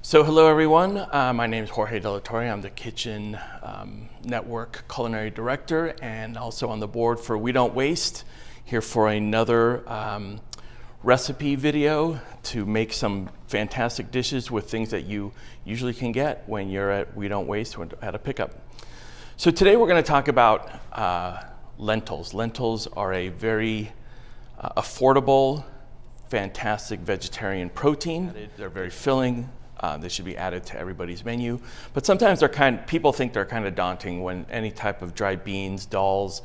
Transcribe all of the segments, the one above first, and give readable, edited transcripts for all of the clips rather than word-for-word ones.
So hello everyone, my name is Jorge de la Torre. I'm the Kitchen Network Culinary Director and also on the board for We Don't Waste, here for another recipe video to make some fantastic dishes with things that you usually can get when you're at We Don't Waste at a pickup. So today we're going to talk about lentils. Lentils are a very affordable, fantastic vegetarian protein. They're very filling. They should be added to everybody's menu, but sometimes people think they're kind of daunting when any type of dried beans, dals,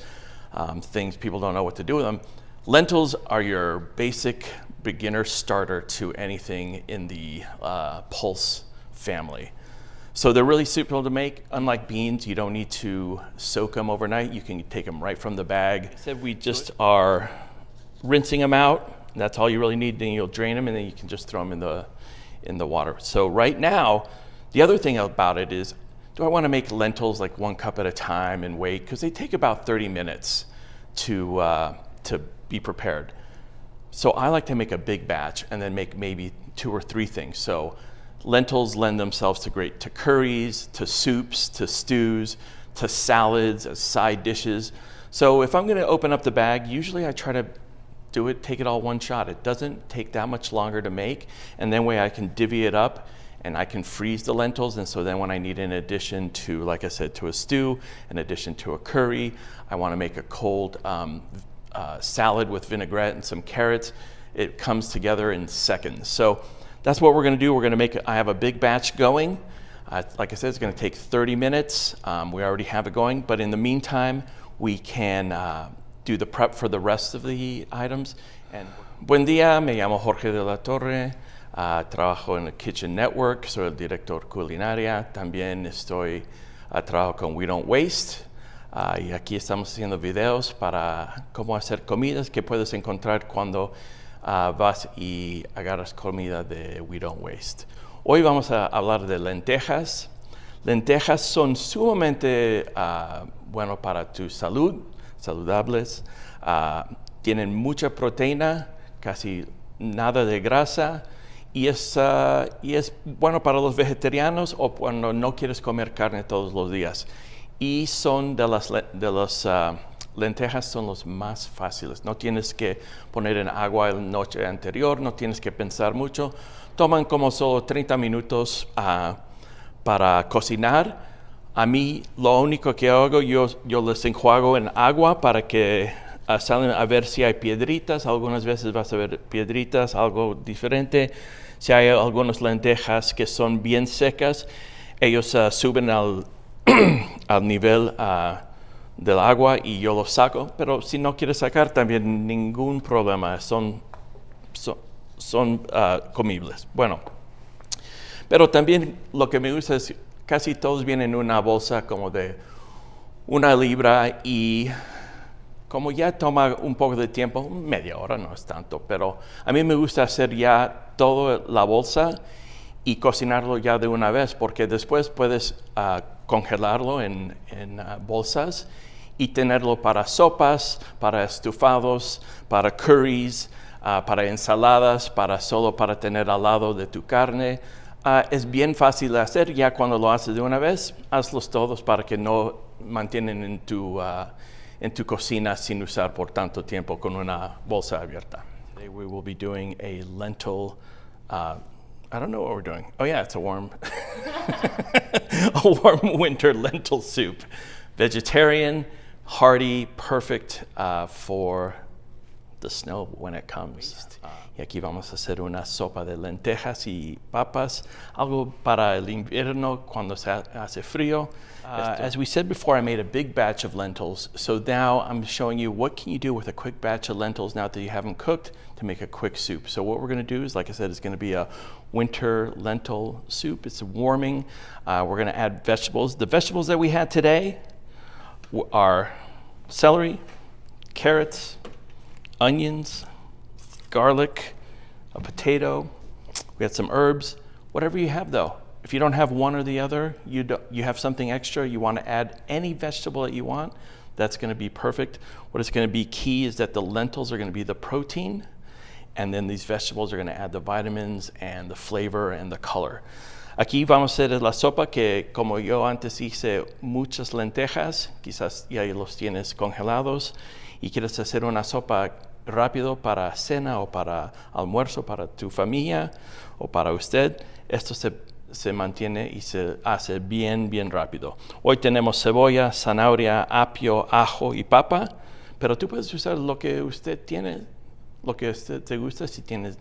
things, people don't know what to do with them. Lentils are your basic beginner starter to anything in the pulse family. So they're really simple to make. Unlike beans, you don't need to soak them overnight. You can take them right from the bag. I said we just are rinsing them out. That's all you really need. Then you'll drain them and then you can just throw them in the water. So right now, the other thing about it is, do I want to make lentils like 1 cup at a time and wait? Because they take about 30 minutes to be prepared. So I like to make a big batch and then make maybe 2 or 3 things. So lentils lend themselves to curries, to soups, to stews, to salads, as side dishes. So if I'm going to open up the bag, usually I try to take it all one shot. It doesn't take that much longer to make, and then way I can divvy it up and I can freeze the lentils. And so then when I need an addition to, like I said, to a stew, in addition to a curry, I want to make a cold salad with vinaigrette and some carrots, it comes together in seconds. So that's what we're going to do. We're going to make I have a big batch going. Like I said, it's going to take 30 minutes. We already have it going, but in the meantime, we can do the prep for the rest of the items. And buen día, me llamo Jorge de la Torre, trabajo en el Kitchen Network, soy el director culinaria, también trabajo con We Don't Waste, y aquí estamos haciendo videos para cómo hacer comidas que puedes encontrar cuando vas y agarras comida de We Don't Waste. Hoy vamos a hablar de lentejas. Lentejas son sumamente buenos para tu salud, saludables, tienen mucha proteína, casi nada de grasa, y es bueno para los vegetarianos o cuando no quieres comer carne todos los días. Y son de las lentejas son los más fáciles. No tienes que poner en agua la noche anterior, no tienes que pensar mucho. Toman como solo 30 minutos para cocinar. A mí lo único que hago, yo les enjuago en agua para que salen a ver si hay piedritas. Algunas veces vas a ver piedritas, algo diferente. Si hay algunas lentejas que son bien secas, ellos suben al nivel del agua y yo los saco. Pero si no quieres sacar, también ningún problema. Son comibles. Bueno, pero también lo que me gusta es casi todos vienen en una bolsa como de 1 libra y como ya toma un poco de tiempo, media hora no es tanto, pero a mí me gusta hacer ya toda la bolsa y cocinarlo ya de una vez, porque después puedes congelarlo en bolsas y tenerlo para sopas, para estufados, para curries, para ensaladas, solo para tener al lado de tu carne. Es bien fácil de hacer. Ya cuando lo haces de una vez, hazlos todos para que no mantienen en tu cocina sin usar por tanto tiempo con una bolsa abierta. Today we will be doing a lentil, I don't know what we're doing. Oh yeah, it's a warm winter lentil soup. Vegetarian, hearty, perfect for the snow when it comes. Y aquí vamos a hacer una sopa de lentejas y papas, algo para el invierno cuando se hace frío. As we said before, I made a big batch of lentils, so now I'm showing you what can you do with a quick batch of lentils now that you haven't cooked to make a quick soup. So what we're going to do is, like I said, it's going to be a winter lentil soup. It's warming. We're going to add vegetables. The vegetables that we had today are celery, carrots, onions, garlic, a potato. We had some herbs. Whatever you have, though. If you don't have one or the other, you have something extra, you want to add any vegetable that you want, that's going to be perfect. What is going to be key is that the lentils are going to be the protein, and then these vegetables are going to add the vitamins and the flavor and the color. Aquí vamos a hacer la sopa que, como yo antes hice muchas lentejas, quizás ya los tienes congelados y quieres hacer una sopa rápido para cena o para almuerzo, para tu familia o para usted, esto se mantiene y se hace bien rápido. Hoy tenemos cebolla, zanahoria, apio, ajo y papa, pero tú puedes usar lo que usted tiene, lo que usted te gusta. Si tienes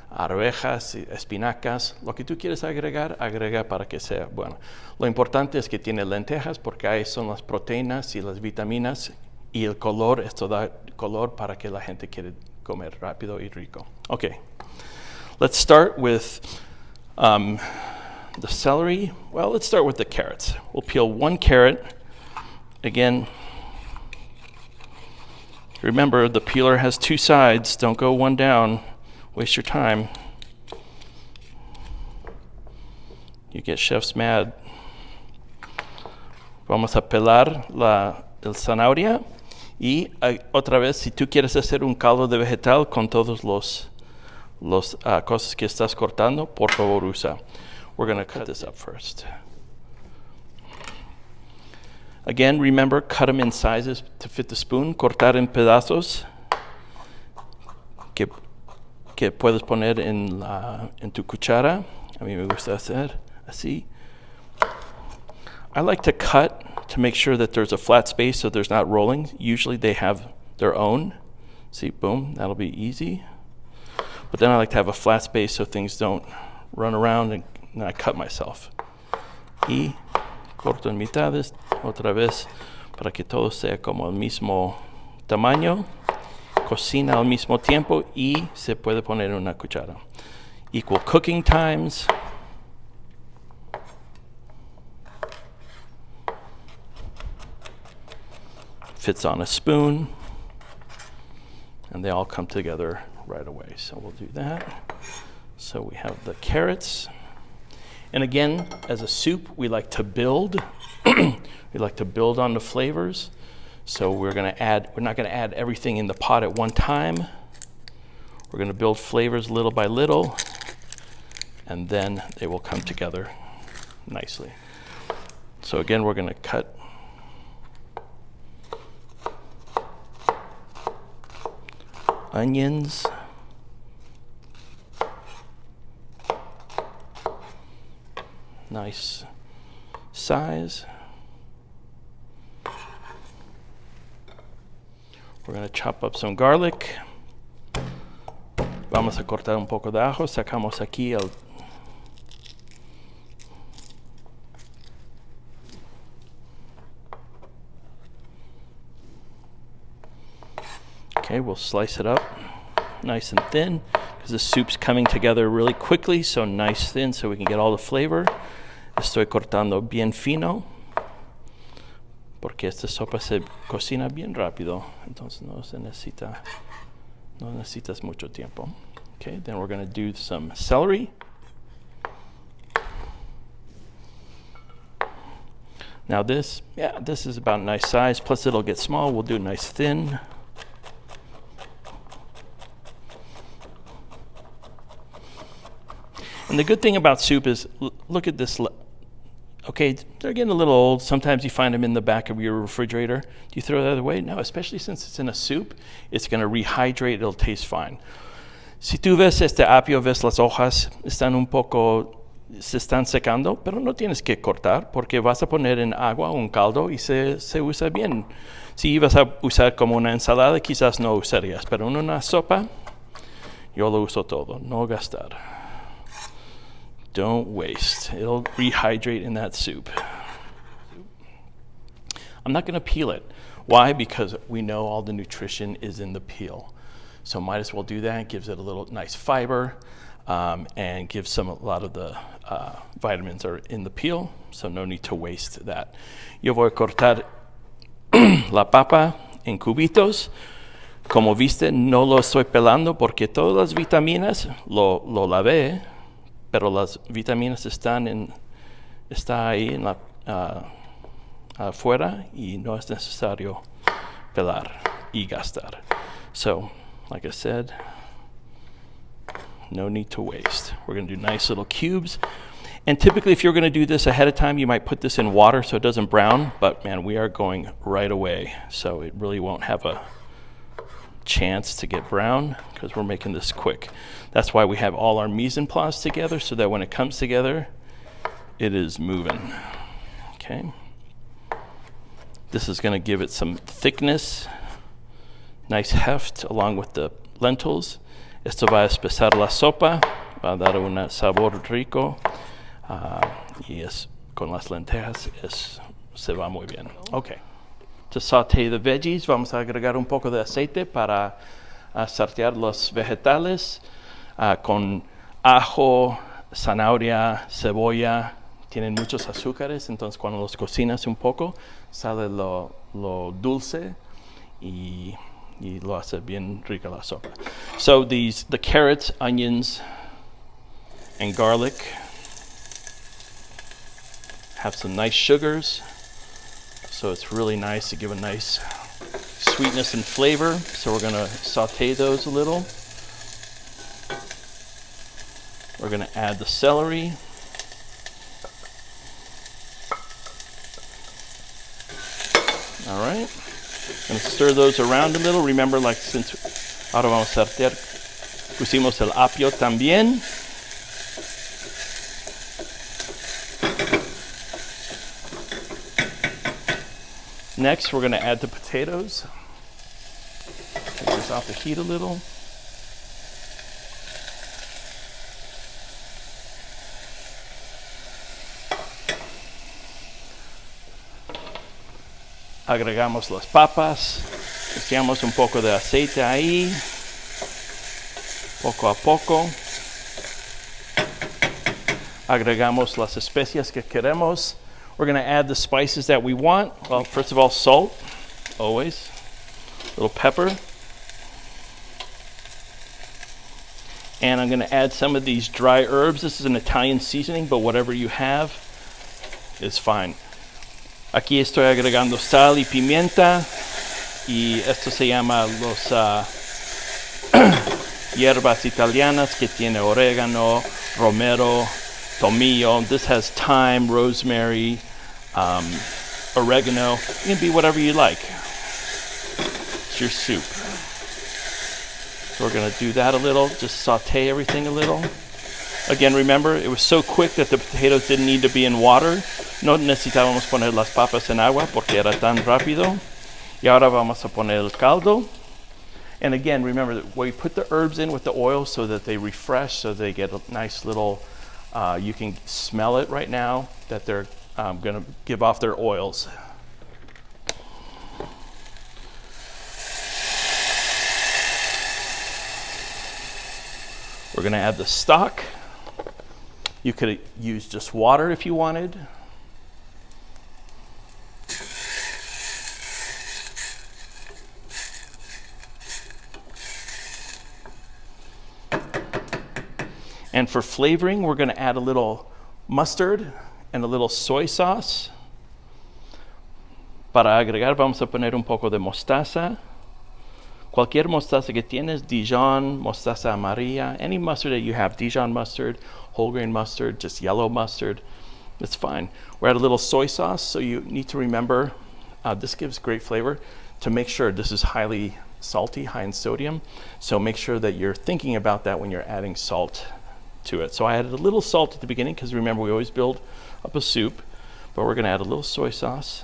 arvejas, espinacas, lo que tú quieres agregar, agrega para que sea bueno. Lo importante es que tiene lentejas porque ahí son las proteínas y las vitaminas y el color, esto da color para que la gente quiera comer rápido y rico. Okay, let's start with the celery. Well, let's start with the carrots. We'll peel one carrot. Again, remember the peeler has two sides. Don't go one down. Waste your time. You get chefs mad. Vamos a pelar el zanahoria y otra vez, si tú quieres hacer un caldo de vegetal con todos los cosas que estás cortando, por favor usa. We're going to cut this up first. Again, remember, cut them in sizes to fit the spoon. Cortar en pedazos que puedes poner en tu cuchara. A mí me gusta hacer así. I like to cut to make sure that there's a flat space so there's not rolling. Usually they have their own. See, boom, that'll be easy. But then I like to have a flat space so things don't run around and I cut myself. Y corto en mitades, otra vez, para que todo sea como el mismo tamaño. Cocina al mismo tiempo y se puede poner en una cuchara. Equal cooking times. Fits on a spoon. And they all come together right away. So we'll do that. So we have the carrots. And again, as a soup, we like to build. We like to build on the flavors. So we're not going to add everything in the pot at one time. We're going to build flavors little by little, and then they will come together nicely. So again, we're going to cut onions. Nice size. We're going to chop up some garlic. Vamos a cortar un poco de ajo. Sacamos aquí el Okay, we'll slice it up nice and thin because the soup's coming together really quickly, so nice thin so we can get all the flavor. Estoy cortando bien fino porque esta sopa se cocina bien rápido, entonces no necesitas mucho tiempo. Okay, then we're going to do some celery. Now this is about a nice size, plus it'll get small. We'll do nice thin. And the good thing about soup is, look at this. Okay, they're getting a little old. Sometimes you find them in the back of your refrigerator. Do you throw that away? No, especially since it's in a soup, it's going to rehydrate. It'll taste fine. Si tú ves este apio, ves las hojas, se están secando, pero no tienes que cortar porque vas a poner en agua un caldo y se usa bien. Si ibas a usar como una ensalada, quizás no usarías, pero en una sopa, yo lo uso todo, no gastar. Don't waste. It'll rehydrate in that soup. I'm not going to peel it. Why? Because we know all the nutrition is in the peel. So might as well do that. It gives it a little nice fiber and gives a lot of the vitamins are in the peel. So no need to waste that. Yo voy a cortar la papa en cubitos. Como viste, no lo estoy pelando porque todas las vitaminas lo lavé. Pero las vitaminas está ahí en afuera y no es necesario pelar y gastar. So, like I said, no need to waste. We're going to do nice little cubes. And typically, if you're going to do this ahead of time, you might put this in water so it doesn't brown. But man, we are going right away, so it really won't have a chance to get brown because we're making this quick. That's why we have all our mise en place together, so that when it comes together, it is moving. Okay. This is going to give it some thickness, nice heft along with the lentils. Esto va a espesar la sopa, va a dar un sabor rico. Y es con las lentejas se va muy bien. Okay. To saute the veggies, vamos a agregar un poco de aceite para saltear los vegetales con ajo, zanahoria, cebolla. Tienen muchos azúcares, entonces cuando los cocinas un poco sale lo dulce y lo hace bien rica la sopa. So the carrots, onions, and garlic have some nice sugars, so it's really nice to give a nice sweetness and flavor. So we're going to saute those a little. We're going to add the celery. All right. Going to stir those around a little. Remember, like, since ahora vamos a hacer, pusimos el apio también. Next, we're going to add the potatoes. Take this off the heat a little. Agregamos las papas. Echamos un poco de aceite ahí. Poco a poco. Agregamos las especias que queremos. We're going to add the spices that we want. Well, first of all, salt, always. A little pepper. And I'm going to add some of these dry herbs. This is an Italian seasoning, but whatever you have is fine. Aquí estoy agregando sal y pimienta. Y esto se llama los hierbas italianas, que tiene orégano, romero, tomillo. This has thyme, rosemary, oregano. It can be whatever you like. It's your soup. So we're going to do that a little, just saute everything a little. Again, remember, it was so quick that the potatoes didn't need to be in water. No necesitábamos poner las papas en agua porque era tan rápido. Y ahora vamos a poner el caldo. And again, remember that we put the herbs in with the oil so that they refresh, so they get a nice little, you can smell it right now, that they're going to give off their oils. We're going to add the stock. You could use just water if you wanted. And for flavoring, we're going to add a little mustard and a little soy sauce. Para agregar, vamos a poner un poco de mostaza. Cualquier mostaza que tienes, Dijon, mostaza amarilla, any mustard that you have, Dijon mustard, whole grain mustard, just yellow mustard, it's fine. We're at a little soy sauce, so you need to remember, this gives great flavor, to make sure this is highly salty, high in sodium. So make sure that you're thinking about that when you're adding salt to it. So I added a little salt at the beginning, because remember, we always build up a soup, but we're going to add a little soy sauce.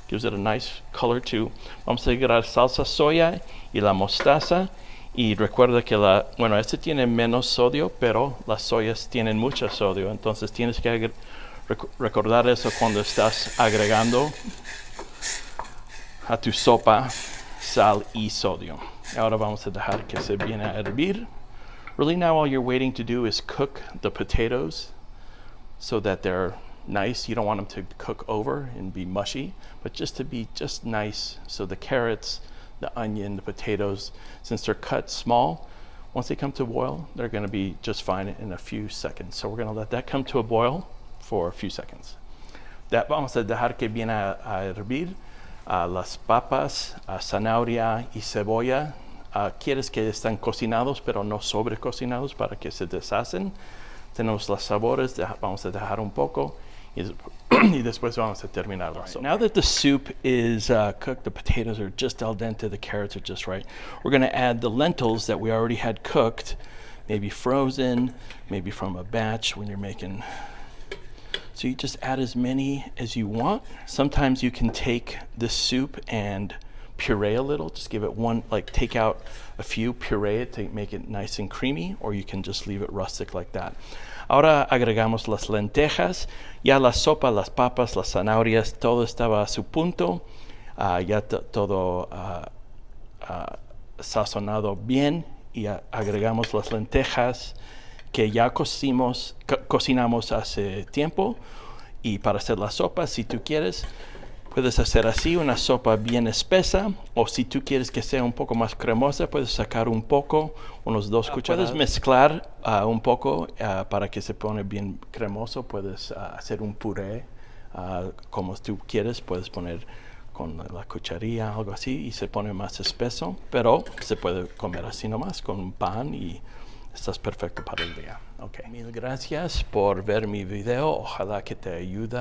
Gives it a nice color too. Vamos a agregar salsa soya y la mostaza. Y recuerda que este tiene menos sodio, pero las soyas tienen mucho sodio. Entonces tienes que recordar eso cuando estás agregando a tu sopa sal y sodio. Ahora vamos a dejar que se viene a hervir. Really now all you're waiting to do is cook the potatoes so that they're nice. You don't want them to cook over and be mushy, but just to be just nice. So the carrots, the onion, the potatoes, since they're cut small, once they come to boil, they're going to be just fine in a few seconds. So we're going to let that come to a boil for a few seconds. That vamos a dejar que viene a hervir. Las papas, zanahoria y cebolla. Quieres que estén cocinados, pero no sobrecocinados para que se deshacen. Tenemos los sabores, vamos a dejar un poco y después vamos a terminar la sopa. Now that the soup is cooked, the potatoes are just al dente, the carrots are just right, we're going to add the lentils that we already had cooked, maybe frozen, maybe from a batch when you're making. So you just add as many as you want. Sometimes you can take this soup and puree a little, just give it one, like take out a few, puree it to make it nice and creamy, or you can just leave it rustic like that. Ahora agregamos las lentejas, ya la sopa, las papas, las zanahorias, todo estaba a su punto, ya todo sazonado bien, y agregamos las lentejas que ya cocinamos hace tiempo. Y para hacer la sopa, si tú quieres, puedes hacer así una sopa bien espesa, o si tú quieres que sea un poco más cremosa, puedes sacar un poco, unos 2 cucharadas. Puedes mezclar un poco para que se pone bien cremoso. Puedes hacer un puré como tú quieres. Puedes poner con la cucharilla, algo así, y se pone más espeso. Pero se puede comer así nomás, con un pan, y estás perfecto para el día. Okay. Mil gracias por ver mi video. Ojalá que te ayude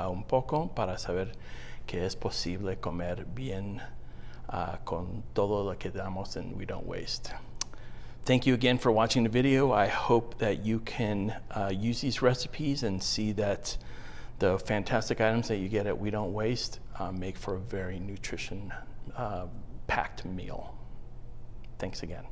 un poco para saber que es posible comer bien con todo lo que damos en We Don't Waste. Thank you again for watching the video. I hope that you can use these recipes and see that the fantastic items that you get at We Don't Waste make for a very nutrition packed meal. Thanks again.